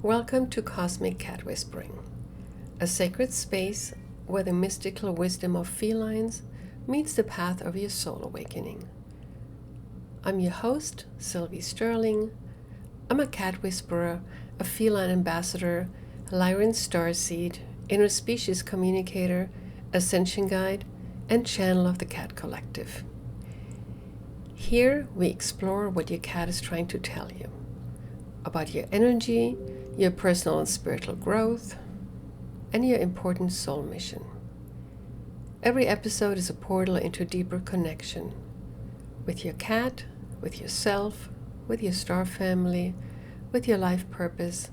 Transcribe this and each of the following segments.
Welcome to Cosmic Cat Whispering, a sacred space where the mystical wisdom of felines meets the path of your soul awakening. I'm your host, Sylvie Sterling. I'm a cat whisperer, a feline ambassador, a Lyran starseed, interspecies communicator, ascension guide, and channel of the Cat Collective. Here we explore what your cat is trying to tell you about your energy, your personal and spiritual growth, and your important soul mission. Every episode is a portal into deeper connection with your cat, with yourself, with your star family, with your life purpose,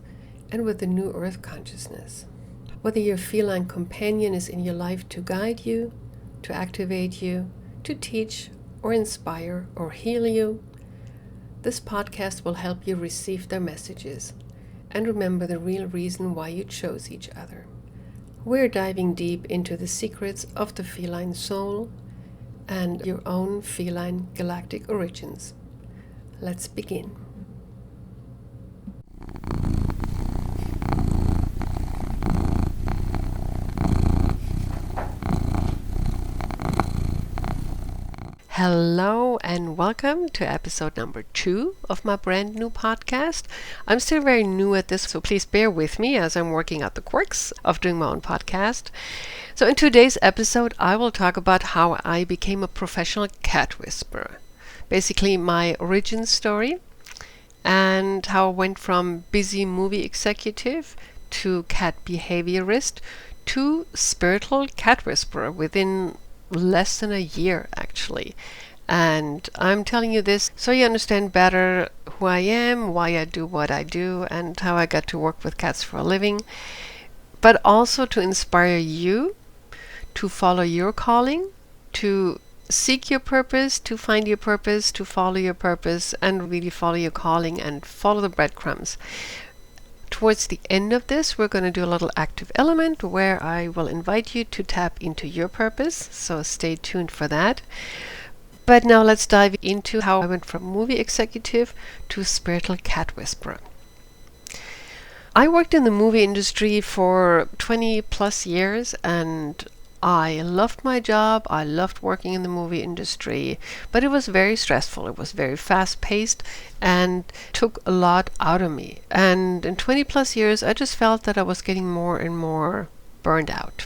and with the new earth consciousness. Whether your feline companion is in your life to guide you, to activate you, to teach or inspire or heal you, this podcast will help you receive their messages and remember the real reason why you chose each other. We're diving deep into the secrets of the feline soul and your own feline galactic origins. Let's begin. Hello and welcome to episode number 2 of my brand new podcast. I'm still very new at this, so please bear with me as I'm working out the quirks of doing my own podcast. So in today's episode, I will talk about how I became a professional cat whisperer. Basically my origin story and how I went from busy movie executive to cat behaviorist to spiritual cat whisperer within less than a year actually. And I'm telling you this so you understand better who I am, why I do what I do, and how I got to work with cats for a living, but also to inspire you to follow your calling, to seek your purpose, to find your purpose, to follow your purpose, and really follow your calling and follow the breadcrumbs. Towards the end of this, we're going to do a little active element where I will invite you to tap into your purpose, so stay tuned for that. But now let's dive into how I went from movie executive to spiritual cat whisperer. I worked in the movie industry for 20 plus years and I loved my job. I loved working in the movie industry, but it was very stressful. It was very fast paced and took a lot out of me. And in 20 plus years, I just felt that I was getting more and more burned out.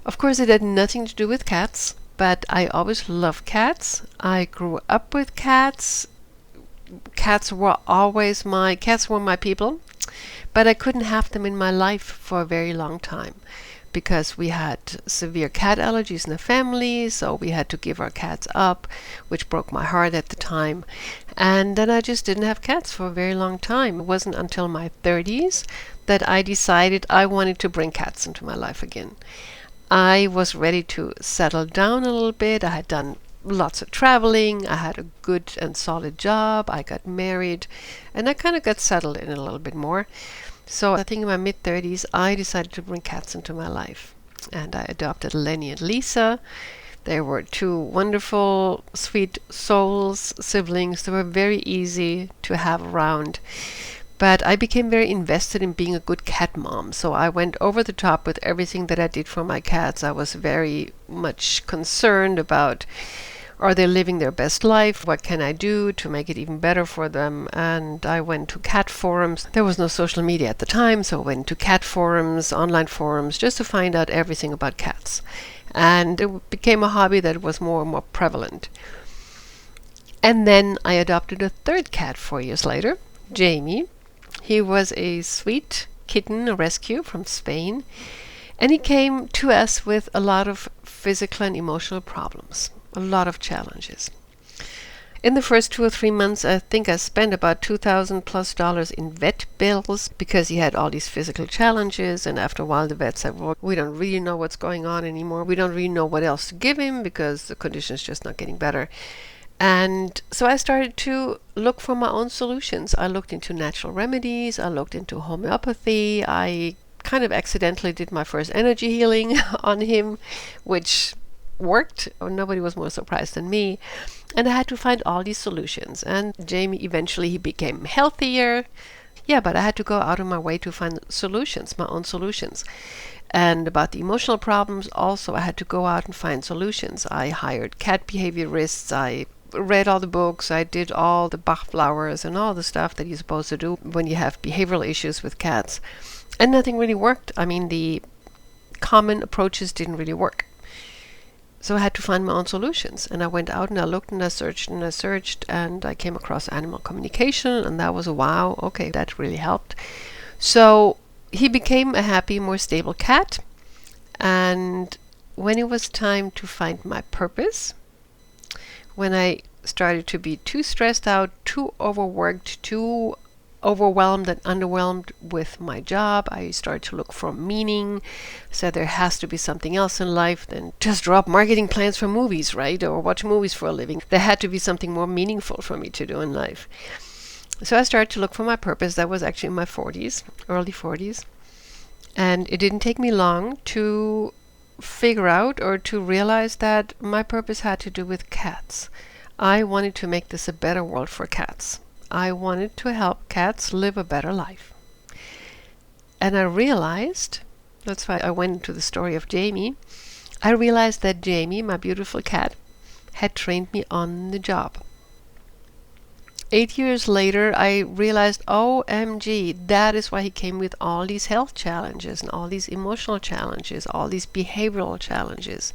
Of course, it had nothing to do with cats, but I always loved cats. I grew up with cats. Cats were my people, but I couldn't have them in my life for a very long time, because we had severe cat allergies in the family, so we had to give our cats up, which broke my heart at the time. And then I just didn't have cats for a very long time. It wasn't until my 30s that I decided I wanted to bring cats into my life again. I was ready to settle down a little bit. I had done lots of traveling. I had a good and solid job. I got married, and I kind of got settled in a little bit more. So I think in my mid-30s, I decided to bring cats into my life. And I adopted Lenny and Lisa. They were two wonderful, sweet souls, siblings. They were very easy to have around. But I became very invested in being a good cat mom. So I went over the top with everything that I did for my cats. I was very much concerned about, are they living their best life? What can I do to make it even better for them? And I went to cat forums. There was no social media at the time, so I went to cat forums, online forums, just to find out everything about cats. And it became a hobby that was more and more prevalent. And then I adopted a third cat 4 years later, Jamie. He was a sweet kitten, a rescue from Spain. And he came to us with a lot of physical and emotional problems. A lot of challenges. In the first 2 or 3 months, I think I spent about $2,000+ in vet bills because he had all these physical challenges. And after a while, the vet said, well, we don't really know what's going on anymore. We don't really know what else to give him because the condition is just not getting better. And so I started to look for my own solutions. I looked into natural remedies. I looked into homeopathy. I kind of accidentally did my first energy healing on him, which worked. Nobody was more surprised than me. And I had to find all these solutions. And Jamie, eventually he became healthier. Yeah, but I had to go out of my way to find solutions, my own solutions. And about the emotional problems, also, I had to go out and find solutions. I hired cat behaviorists. I read all the books. I did all the Bach flowers and all the stuff that you're supposed to do when you have behavioral issues with cats. And nothing really worked. I mean, the common approaches didn't really work. So I had to find my own solutions. And I went out and I looked and I searched and I searched, and I came across animal communication, and that was a wow. Okay, that really helped. So he became a happy, more stable cat. And when it was time to find my purpose, when I started to be too stressed out, too overworked, too overwhelmed and underwhelmed with my job, I started to look for meaning. Said there has to be something else in life than just drop marketing plans for movies, right? Or watch movies for a living. There had to be something more meaningful for me to do in life. So I started to look for my purpose. That was actually in my 40s, early 40s. And it didn't take me long to figure out or to realize that my purpose had to do with cats. I wanted to make this a better world for cats. I wanted to help cats live a better life. And I realized, that's why I went into the story of Jamie, I realized that Jamie, my beautiful cat, had trained me on the job. 8 years later, I realized, OMG, that is why he came with all these health challenges and all these emotional challenges, all these behavioral challenges.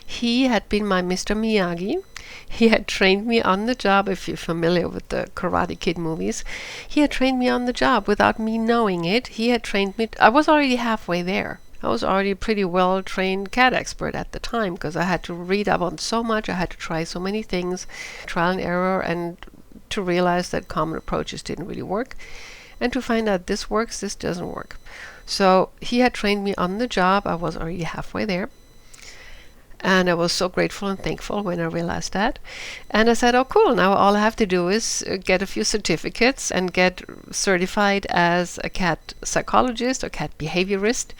He had been my Mr. Miyagi. He had trained me on the job. If you're familiar with the Karate Kid movies, he had trained me on the job without me knowing it. He had trained me. I was already halfway there. I was already a pretty well-trained cat expert at the time, because I had to read up on so much. I had to try so many things, trial and error, and to realize that common approaches didn't really work, and to find out this works, this doesn't work. So he had trained me on the job. I was already halfway there. And I was so grateful and thankful when I realized that. And I said, oh, cool. Now all I have to do is get a few certificates and get certified as a cat psychologist or cat behaviorist.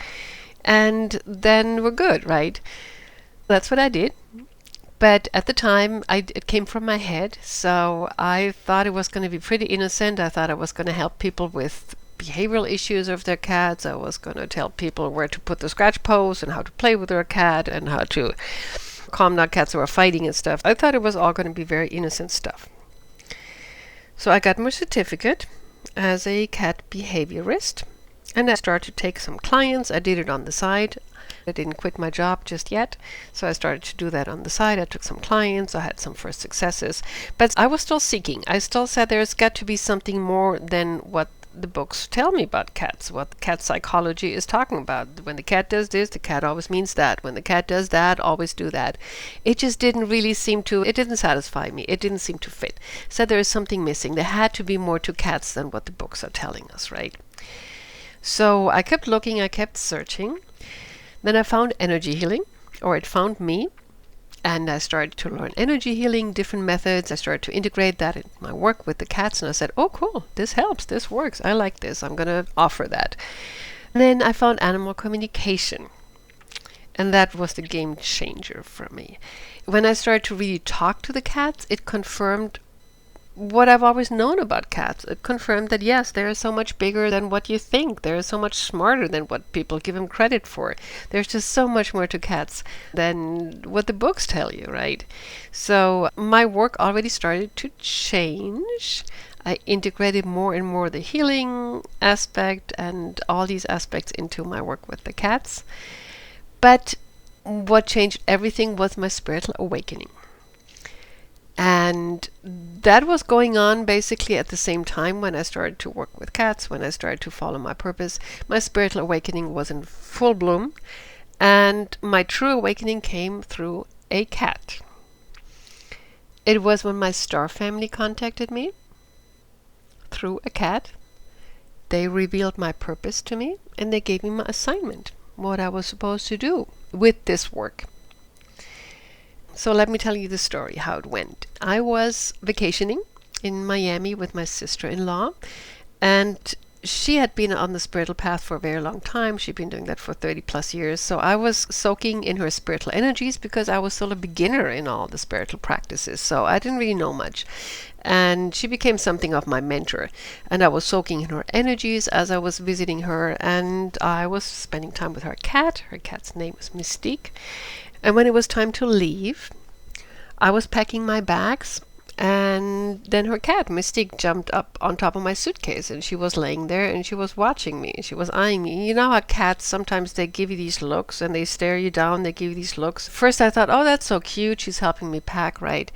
And then we're good, right? That's what I did. But at the time, it came from my head. So I thought it was going to be pretty innocent. I thought I was going to help people with behavioral issues of their cats. I was going to tell people where to put the scratch post and how to play with their cat and how to calm down cats who are fighting and stuff. I thought it was all going to be very innocent stuff. So I got my certificate as a cat behaviorist, and I started to take some clients. I did it on the side. I didn't quit my job just yet, so I started to do that on the side. I took some clients. I had some first successes, but I was still seeking. I still said there's got to be something more than what the books tell me about cats, what cat psychology is talking about. When the cat does this, the cat always means that. When the cat does that, always do that. It just didn't really seem to, it didn't satisfy me. It didn't seem to fit. So there is something missing. There had to be more to cats than what the books are telling us, right? So I kept looking, I kept searching. Then I found energy healing, or it found me. And I started to learn energy healing, different methods. I started to integrate that in my work with the cats. And I said, oh, cool, this helps. This works. I like this. I'm going to offer that. And then I found animal communication. And that was the game changer for me. When I started to really talk to the cats, it confirmed what I've always known about cats. It confirmed that, yes, they're so much bigger than what you think. They're so much smarter than what people give them credit for. There's just so much more to cats than what the books tell you, right? So my work already started to change. I integrated more and more the healing aspect and all these aspects into my work with the cats. But what changed everything was my spiritual awakening. And that was going on basically at the same time when I started to work with cats, when I started to follow my purpose. My spiritual awakening was in full bloom, and my true awakening came through a cat. It was when my star family contacted me through a cat. They revealed my purpose to me, and they gave me my assignment, what I was supposed to do with this work. So let me tell you the story, how it went. I was vacationing in Miami with my sister-in-law, and she had been on the spiritual path for a very long time. She'd been doing that for 30 plus years. So I was soaking in her spiritual energies because I was still a beginner in all the spiritual practices. So I didn't really know much. And she became something of my mentor. And I was soaking in her energies as I was visiting her. And I was spending time with her cat. Her cat's name was Mystique. And when it was time to leave, I was packing my bags. And then her cat, Mystique, jumped up on top of my suitcase, and she was laying there and she was watching me. She was eyeing me. You know how cats, sometimes they give you these looks and they stare you down, they give you these looks. First I thought, oh, that's so cute. She's helping me pack, right?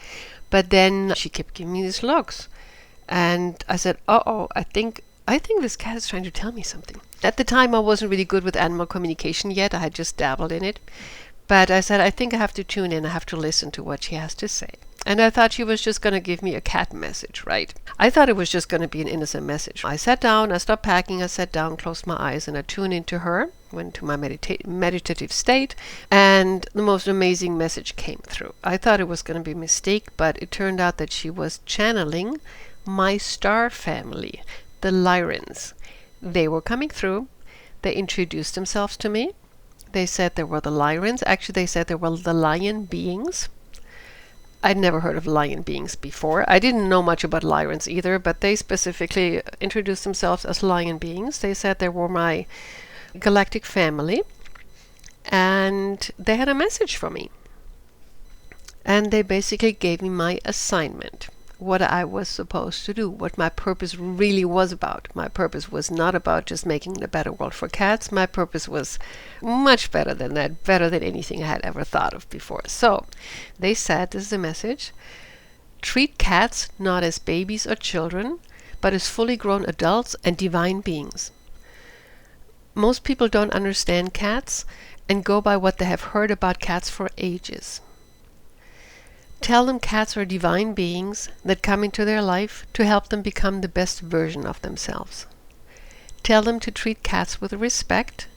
But then she kept giving me these looks. And I said, uh-oh, I think this cat is trying to tell me something. At the time, I wasn't really good with animal communication yet. I had just dabbled in it. But I said, I think I have to tune in. I have to listen to what she has to say. And I thought she was just going to give me a cat message, right? I thought it was just going to be an innocent message. I sat down, I stopped packing, I sat down, closed my eyes, and I tuned into her, went to my meditative state, and the most amazing message came through. I thought it was going to be a mistake, but it turned out that she was channeling my star family, the Lyrans. They were coming through. They introduced themselves to me. They said they were the Lyrans. Actually, they said they were the lion beings. I'd never heard of lion beings before. I didn't know much about Lyrans either, but they specifically introduced themselves as lion beings. They said they were my galactic family, and they had a message for me. And they basically gave me my assignment, what I was supposed to do, what my purpose really was about. My purpose was not about just making a better world for cats. My purpose was much better than that, better than anything I had ever thought of before. So they said, this is the message: treat cats not as babies or children, but as fully grown adults and divine beings. Most people don't understand cats and go by what they have heard about cats for ages. Tell them cats are divine beings that come into their life to help them become the best version of themselves. Tell them to treat cats with respect,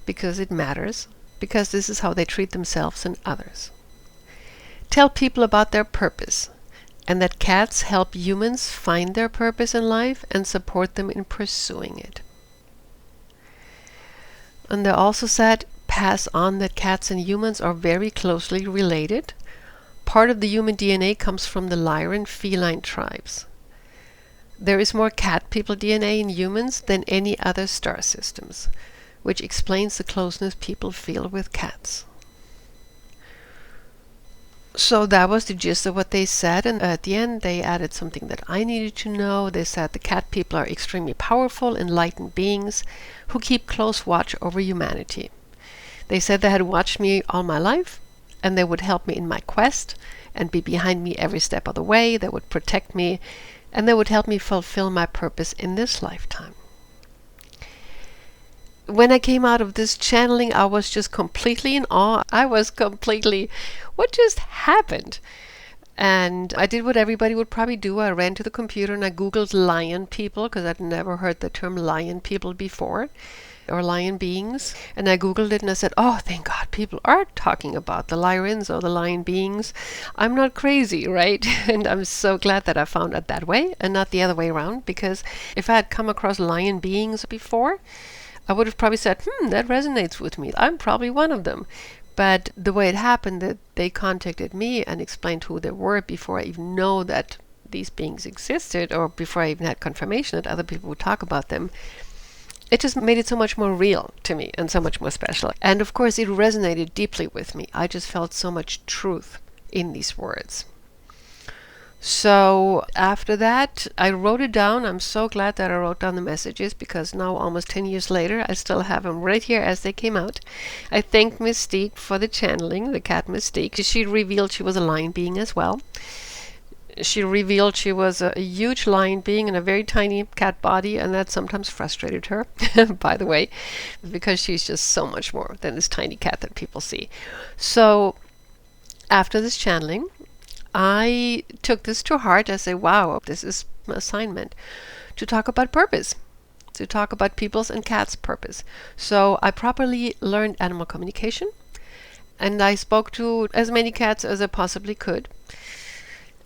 because it matters, because this is how they treat themselves and others. Tell people about their purpose, and that cats help humans find their purpose in life and support them in pursuing it. And they also said, pass on that cats and humans are very closely related. Part of the human DNA comes from the Lyran feline tribes. There is more cat people DNA in humans than any other star systems, which explains the closeness people feel with cats. So that was the gist of what they said, and at the end they added something that I needed to know. They said the cat people are extremely powerful, enlightened beings who keep close watch over humanity. They said they had watched me all my life, and they would help me in my quest and be behind me every step of the way. They would protect me, and they would help me fulfill my purpose in this lifetime. When I came out of this channeling, I was just completely in awe. I was completely, what just happened? And I did what everybody would probably do. I ran to the computer and I Googled lion people, because I'd never heard the term lion people before, or lion beings. And I Googled it and I said, oh, thank God, people are talking about the Lyrans or the lion beings. I'm not crazy, right? And I'm so glad that I found it that way and not the other way around, because if I had come across lion beings before, I would have probably said, that resonates with me. I'm probably one of them. But the way it happened, that they contacted me and explained who they were before I even know that these beings existed, or before I even had confirmation that other people would talk about them, it just made it so much more real to me and so much more special. And of course, it resonated deeply with me. I just felt so much truth in these words. So after that, I wrote it down. I'm so glad that I wrote down the messages, because now, almost 10 years later, I still have them right here as they came out. I thank Mystique for the channeling, the cat Mystique. She revealed she was a lion being as well. She revealed she was a huge lion being in a very tiny cat body, and that sometimes frustrated her, by the way, because she's just so much more than this tiny cat that people see. So after this channeling, I took this to heart. I said, wow, this is my assignment, to talk about purpose, to talk about people's and cats' purpose. So I properly learned animal communication, and I spoke to as many cats as I possibly could.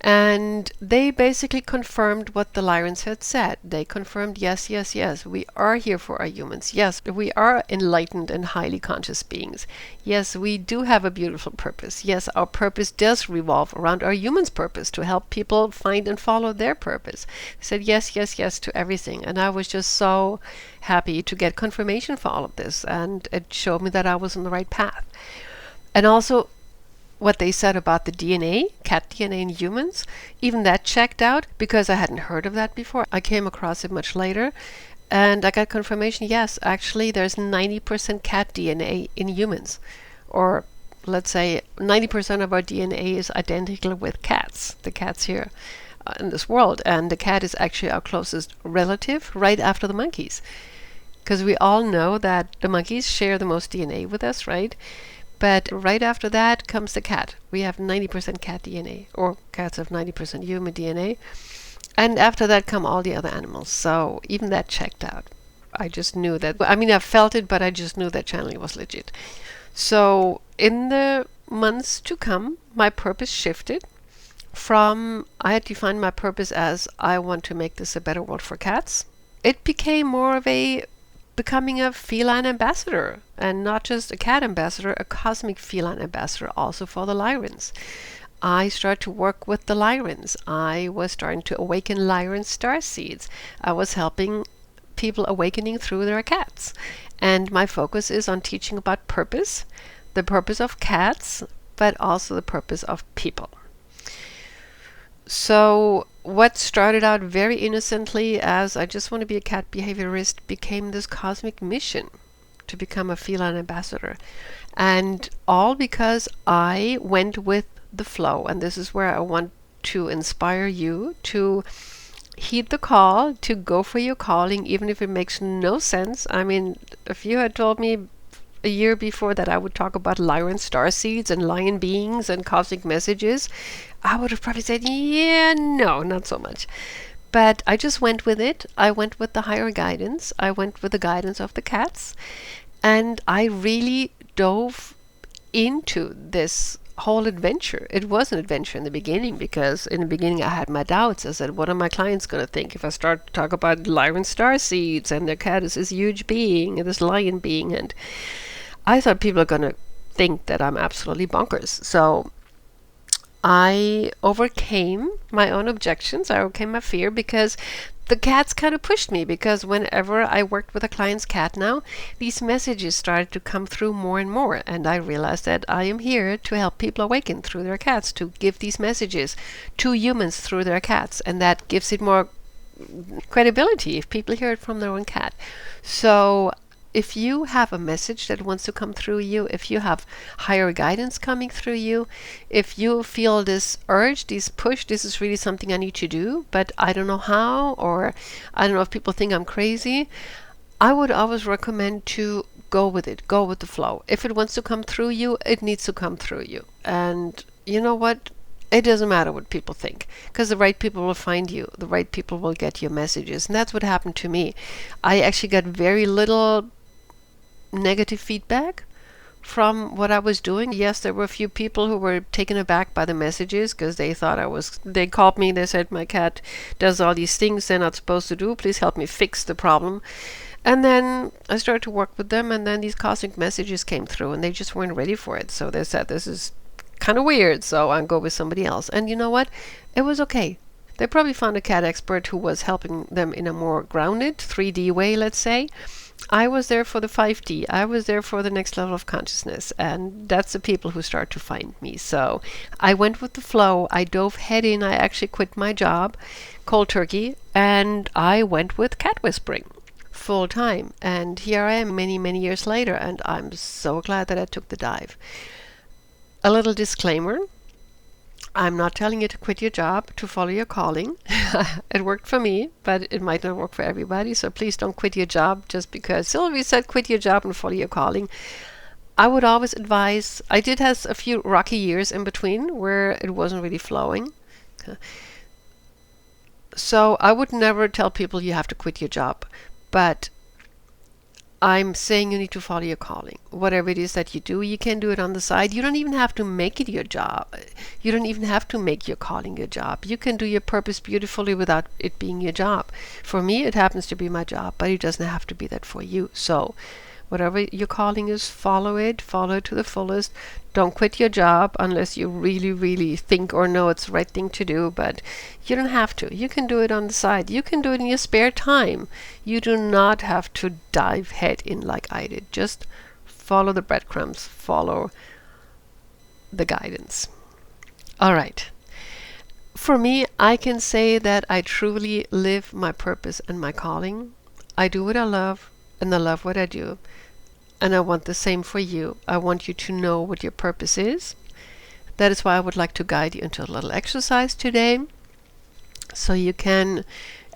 And they basically confirmed what the Lyrans had said. They confirmed, yes, yes, yes, we are here for our humans. Yes, we are enlightened and highly conscious beings. Yes, we do have a beautiful purpose. Yes, our purpose does revolve around our humans' purpose to help people find and follow their purpose. They said yes, yes, yes to everything. And I was just so happy to get confirmation for all of this. And it showed me that I was on the right path. And also, what they said about the DNA, cat DNA in humans, even that checked out because I hadn't heard of that before. I came across it much later and I got confirmation, yes, actually there's 90% cat DNA in humans. Or let's say 90% of our DNA is identical with cats, the cats here in this world. And the cat is actually our closest relative right after the monkeys. Because we all know that the monkeys share the most DNA with us, right? But right after that comes the cat. We have 90% cat DNA, or cats have 90% human DNA. And after that come all the other animals. So even that checked out. I just knew that. I mean, I felt it, but I just knew that channeling was legit. So in the months to come, my purpose shifted from, I had defined my purpose as, I want to make this a better world for cats. It became more of a becoming a feline ambassador, and not just a cat ambassador, a cosmic feline ambassador also for the Lyrans. I started to work with the Lyrans. I was starting to awaken Lyran star seeds. I was helping people awakening through their cats. And my focus is on teaching about purpose, the purpose of cats, but also the purpose of people. So what started out very innocently as I just want to be a cat behaviorist became this cosmic mission to become a feline ambassador. And all because I went with the flow. And this is where I want to inspire you to heed the call, to go for your calling, even if it makes no sense. I mean, if you had told me a year before that I would talk about Lyran star seeds and lion beings and cosmic messages, I would have probably said, yeah, no, not so much. But I just went with it. I went with the higher guidance. I went with the guidance of the cats. And I really dove into this whole adventure. It was an adventure in the beginning because in the beginning I had my doubts. I said, what are my clients going to think if I start to talk about Lyran star seeds and their cat is this huge being and this lion being? And I thought people are going to think that I'm absolutely bonkers. So I overcame my own objections. I overcame my fear because the cats kind of pushed me, because whenever I worked with a client's cat now, these messages started to come through more and more. And I realized that I am here to help people awaken through their cats, to give these messages to humans through their cats. And that gives it more credibility if people hear it from their own cat. So if you have a message that wants to come through you, if you have higher guidance coming through you, if you feel this urge, this push, this is really something I need to do, but I don't know how, or I don't know if people think I'm crazy, I would always recommend to go with it, go with the flow. If it wants to come through you, it needs to come through you. And you know what? It doesn't matter what people think, because the right people will find you. The right people will get your messages. And that's what happened to me. I actually got very little negative feedback from what I was doing. Yes, there were a few people who were taken aback by the messages because they thought they called me, they said, my cat does all these things they're not supposed to do. Please help me fix the problem. And then I started to work with them, and then these cosmic messages came through and they just weren't ready for it. So they said, this is kind of weird, so I'll go with somebody else. And you know what? It was okay. They probably found a cat expert who was helping them in a more grounded 3D way, let's say. I was there for the 5D. I was there for the next level of consciousness. And that's the people who start to find me. So I went with the flow. I dove head in. I actually quit my job, cold turkey, and I went with cat whispering full time. And here I am many, many years later. And I'm so glad that I took the dive. A little disclaimer. I'm not telling you to quit your job to follow your calling. It worked for me, but it might not work for everybody. So please don't quit your job just because Sylvie said quit your job and follow your calling. I would always advise, I did have a few rocky years in between where it wasn't really flowing. So I would never tell people you have to quit your job. But I'm saying you need to follow your calling. Whatever it is that you do, you can do it on the side. You don't even have to make it your job. You don't even have to make your calling your job. You can do your purpose beautifully without it being your job. For me, it happens to be my job, but it doesn't have to be that for you. So whatever your calling is, follow it to the fullest. Don't quit your job unless you really, really think or know it's the right thing to do, but you don't have to. You can do it on the side. You can do it in your spare time. You do not have to dive head in like I did. Just follow the breadcrumbs, follow the guidance. All right. For me, I can say that I truly live my purpose and my calling. I do what I love, and I love what I do. And I want the same for you. I want you to know what your purpose is. That is why I would like to guide you into a little exercise today. So you can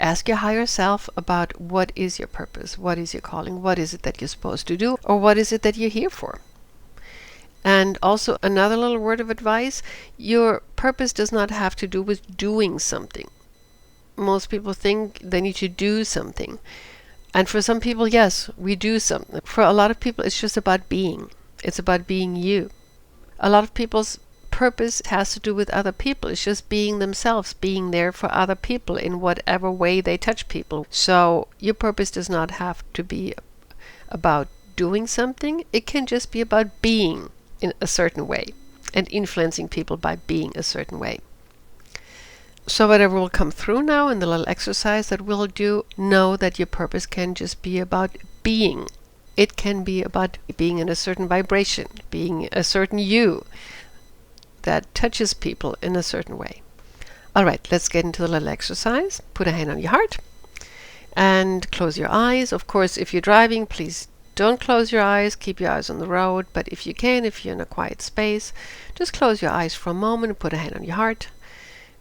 ask your higher self about what is your purpose, what is your calling, what is it that you're supposed to do, or what is it that you're here for. And also another little word of advice, your purpose does not have to do with doing something. Most people think they need to do something. And for some people, yes, we do something. For a lot of people, it's just about being. It's about being you. A lot of people's purpose has to do with other people. It's just being themselves, being there for other people in whatever way they touch people. So your purpose does not have to be about doing something. It can just be about being in a certain way and influencing people by being a certain way. So whatever will come through now in the little exercise that we'll do, know that your purpose can just be about being. It can be about being in a certain vibration, being a certain you that touches people in a certain way. All right, let's get into the little exercise. Put a hand on your heart and close your eyes. Of course, if you're driving, please don't close your eyes. Keep your eyes on the road. But if you can, if you're in a quiet space, just close your eyes for a moment and put a hand on your heart.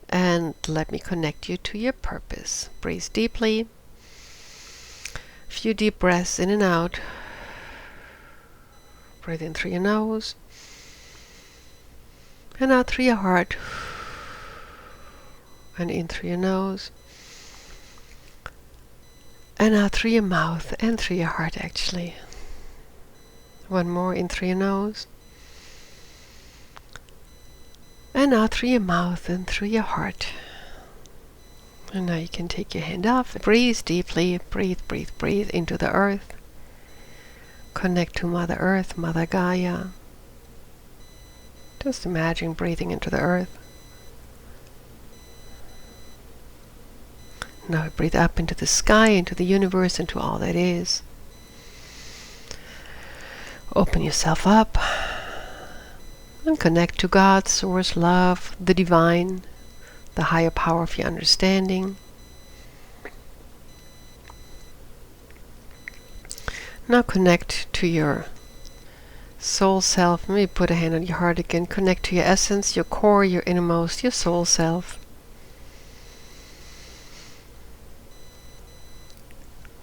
And let me connect you to your purpose. Breathe deeply. A few deep breaths in and out. Breathe in through your nose. And out through your heart. And in through your nose. And out through your mouth and through your heart, actually. One more, in through your nose. And out through your mouth and through your heart. And now you can take your hand off. Breathe deeply. Breathe, breathe, breathe into the earth. Connect to Mother Earth, Mother Gaia. Just imagine breathing into the earth. Now breathe up into the sky, into the universe, into all that is. Open yourself up. And connect to God, Source, Love, the Divine, the higher power of your understanding. Now connect to your soul self. Maybe put a hand on your heart again. Connect to your essence, your core, your innermost, your soul self.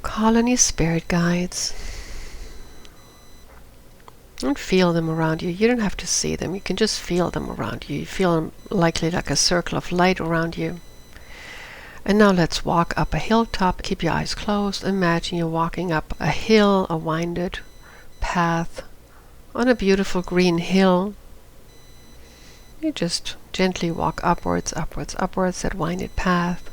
Call on your spirit guides. And feel them around you. You don't have to see them. You can just feel them around you. You feel them likely like a circle of light around you. And now let's walk up a hilltop. Keep your eyes closed. Imagine you're walking up a hill, a winded path on a beautiful green hill. You just gently walk upwards, upwards, upwards, that winded path.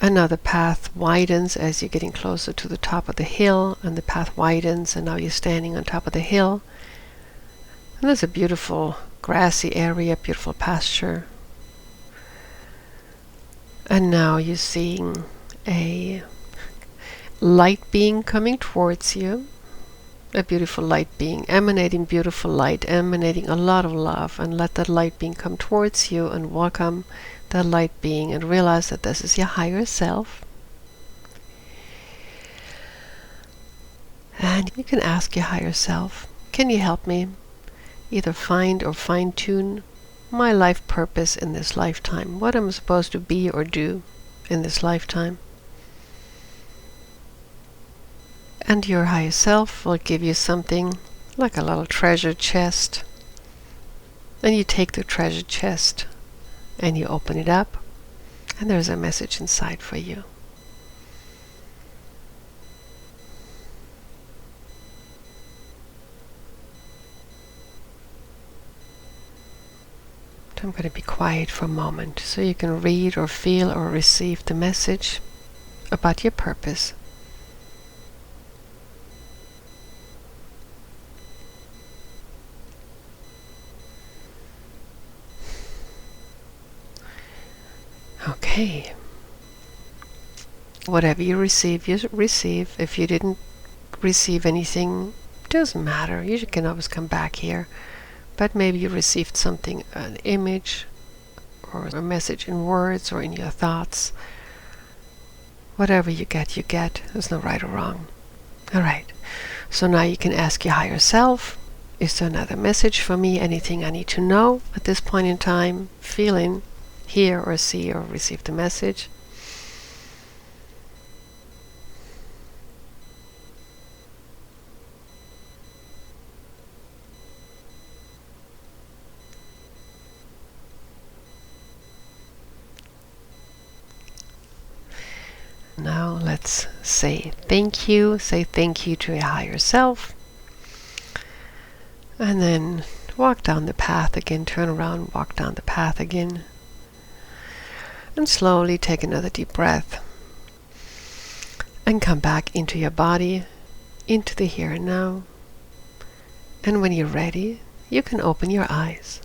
Another path widens as you're getting closer to the top of the hill, and the path widens, and now you're standing on top of the hill. And there's a beautiful grassy area, beautiful pasture. And now you're seeing a light being coming towards you. A beautiful light being, emanating beautiful light, emanating a lot of love. And let that light being come towards you and welcome that light being and realize that this is your higher self. And you can ask your higher self, can you help me either find or fine-tune my life purpose in this lifetime? What am I supposed to be or do in this lifetime? And your higher self will give you something like a little treasure chest. And you take the treasure chest and you open it up, and there's a message inside for you. I'm going to be quiet for a moment so you can read or feel or receive the message about your purpose. Okay. Whatever you receive, you receive. If you didn't receive anything, doesn't matter. You can always come back here. But maybe you received something, an image, or a message in words or in your thoughts. Whatever you get, you get. There's no right or wrong. Alright. So now you can ask your higher self, is there another message for me? Anything I need to know at this point in time? Feeling, hear or see or receive the message. Now let's say thank you. Say thank you to your higher self. And then walk down the path again. Turn around, walk down the path again. And slowly take another deep breath. And come back into your body, into the here and now. And when you're ready, you can open your eyes.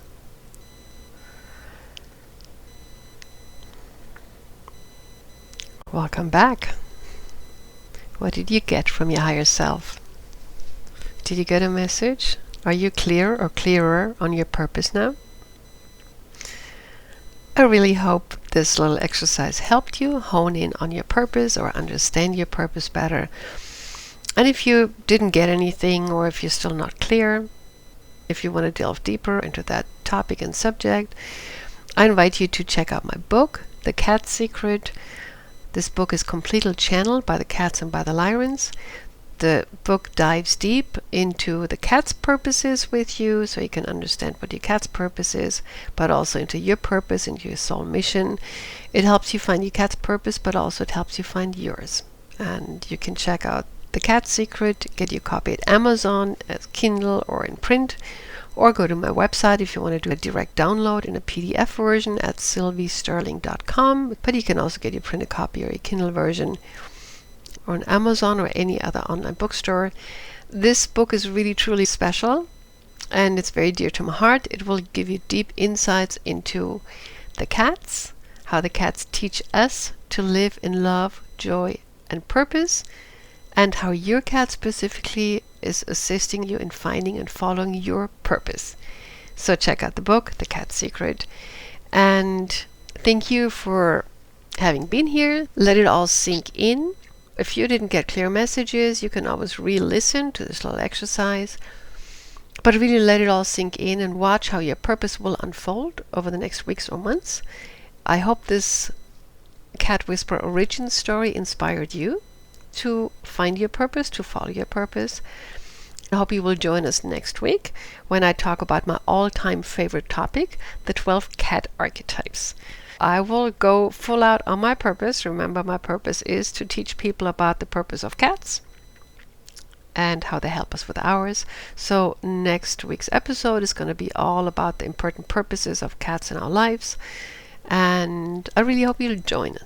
Welcome back. What did you get from your higher self? Did you get a message? Are you clear or clearer on your purpose now? I really hope this little exercise helped you hone in on your purpose or understand your purpose better. And if you didn't get anything, or if you're still not clear, if you want to delve deeper into that topic and subject, I invite you to check out my book, The Cat Secret. This book is completely channeled by the cats and by the Lyrans. The book dives deep into the cat's purposes with you, so you can understand what your cat's purpose is, but also into your purpose and your soul mission. It helps you find your cat's purpose, but also it helps you find yours. And you can check out The Cat Secret, get your copy at Amazon, as Kindle or in print, or go to my website if you want to do a direct download in a PDF version at sylviesterling.com. But you can also get your printed copy or your Kindle version on Amazon or any other online bookstore. This book is really truly special, and it's very dear to my heart. It will give you deep insights into the cats, how the cats teach us to live in love, joy, and purpose, and how your cat specifically is assisting you in finding and following your purpose. So check out the book, The Cat Secret. And thank you for having been here. Let it all sink in. If you didn't get clear messages, you can always re-listen to this little exercise. But really let it all sink in and watch how your purpose will unfold over the next weeks or months. I hope this Cat Whisperer origin story inspired you to find your purpose, to follow your purpose. I hope you will join us next week when I talk about my all-time favorite topic, the 12 cat archetypes. I will go full out on my purpose. Remember, my purpose is to teach people about the purpose of cats and how they help us with ours. So next week's episode is going to be all about the important purposes of cats in our lives, and I really hope you'll join us.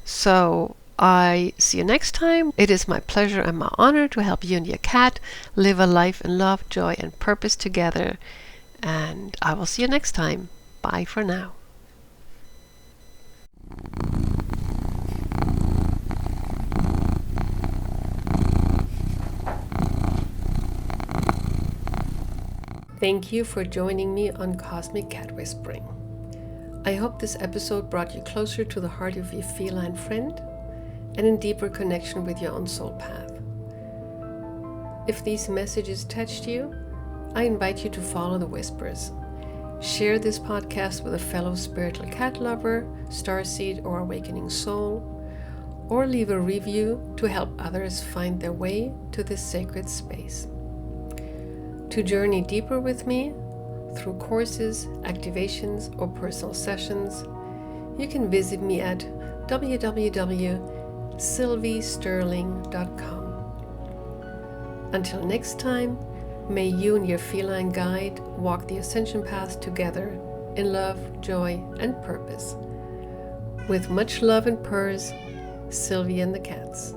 So I see you next time. It is my pleasure and my honor to help you and your cat live a life in love, joy, and purpose together. And I will see you next time. Bye for now. Thank you for joining me on Cosmic Cat Whispering. I hope this episode brought you closer to the heart of your feline friend and in deeper connection with your own soul path. If these messages touched you, I invite you to follow the whispers. Share this podcast with a fellow spiritual cat lover, starseed, or awakening soul, or leave a review to help others find their way to this sacred space. To journey deeper with me through courses, activations, or personal sessions, you can visit me at www.sylviesterling.com. Until next time, may you and your feline guide walk the ascension path together in love, joy, and purpose. With much love and purrs, Sylvie and the cats.